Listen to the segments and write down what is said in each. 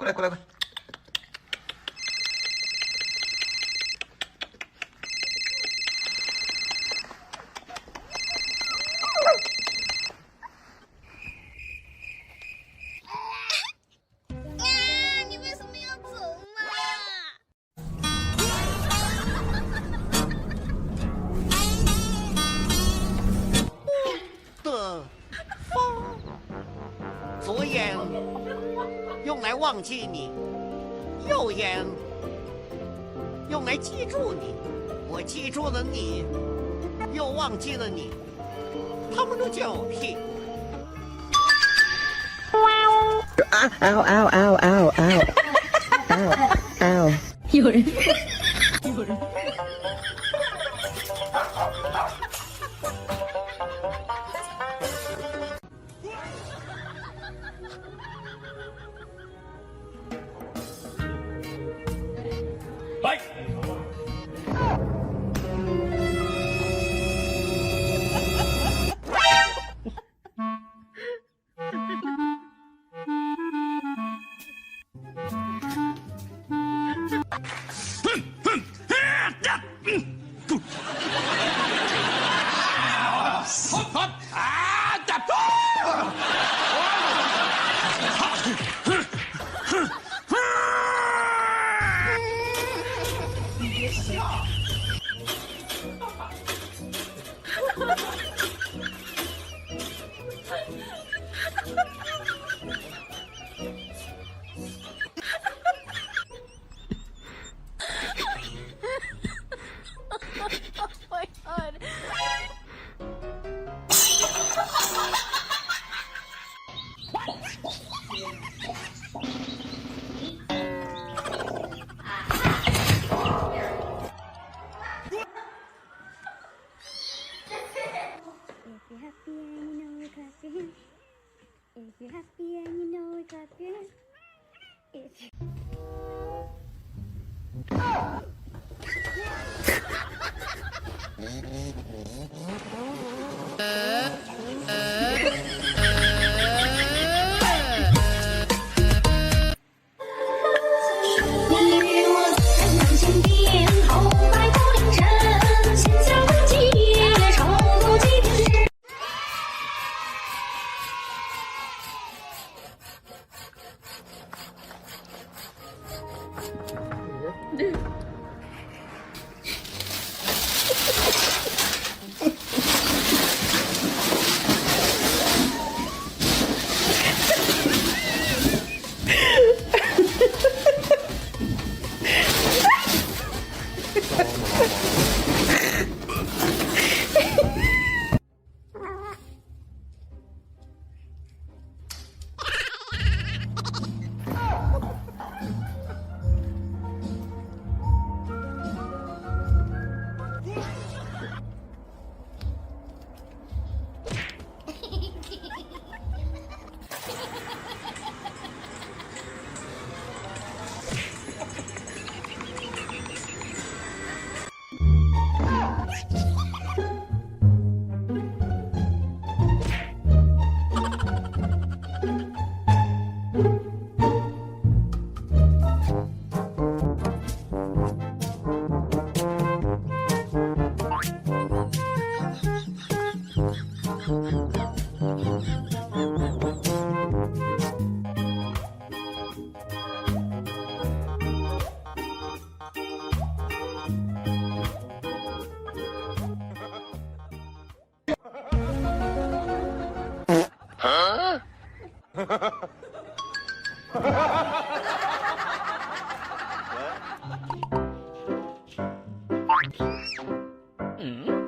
过来，过来，过来。你为什么要走的风，左眼用来忘记你，右眼用来记住你。我记住了你，又忘记了你，他们都叫我屁股。啊嗷嗷嗷嗷嗷嗷嗷！有人。来。my god. If you're happy and you know it, clap your hands. If you're happy and you know it, clap your hands. If you...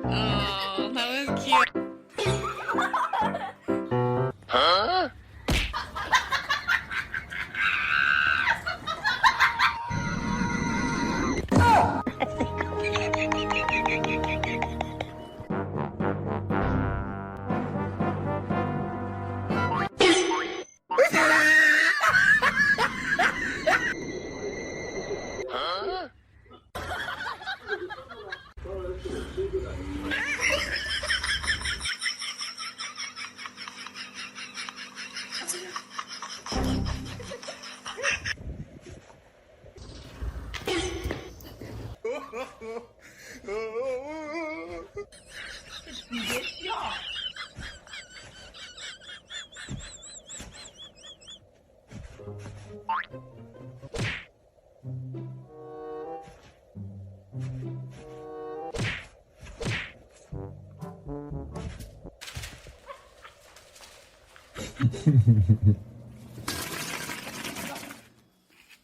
Oh, that was cute. Huh?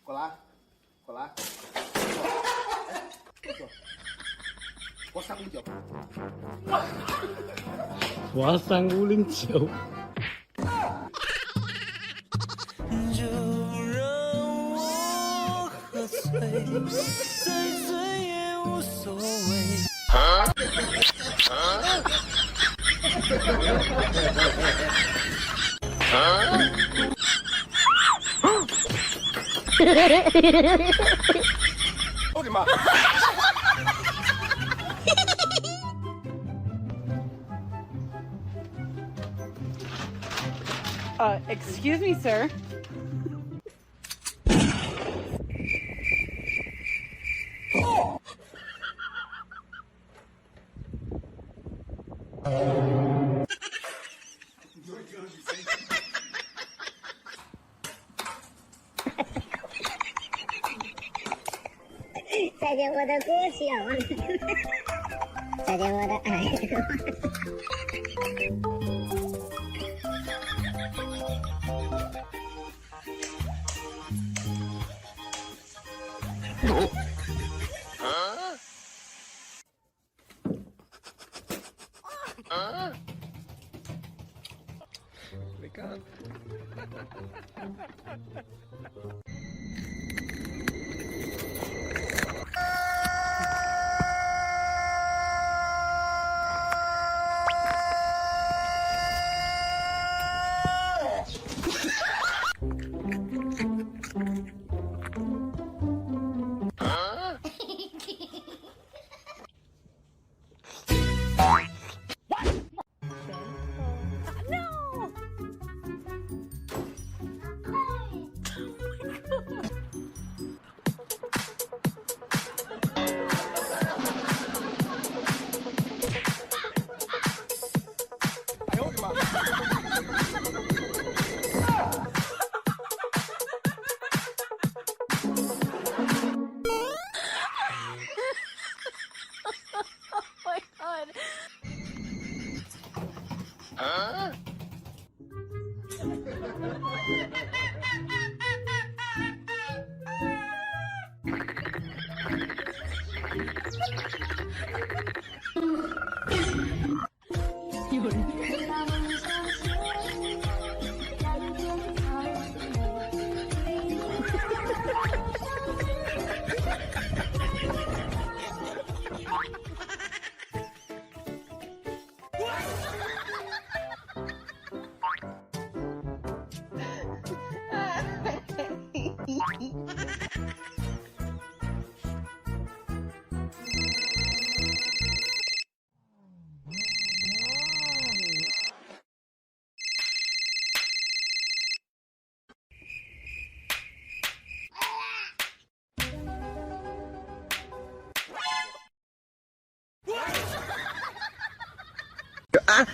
过来，过来，我309。我3509。就让我喝醉，再醉也无所谓。我的妈！ Excuse me, sir. "再见我的故乡，再见我的爱。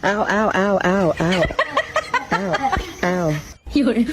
Ow, ow, ow, ow, ow. Ow, ow. 有人。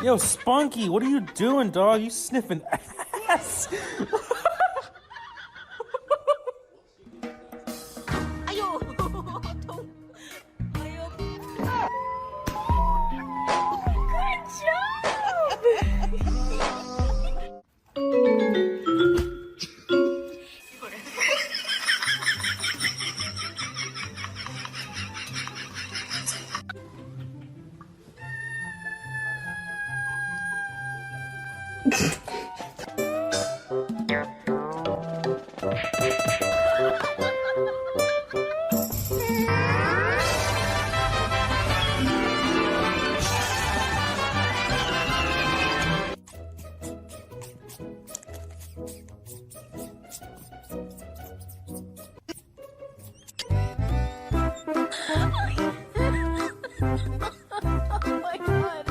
Yo, Spunky, what are you doing, dog? You sniffing ass. 哎呦，痛！哎呦！Oh my god!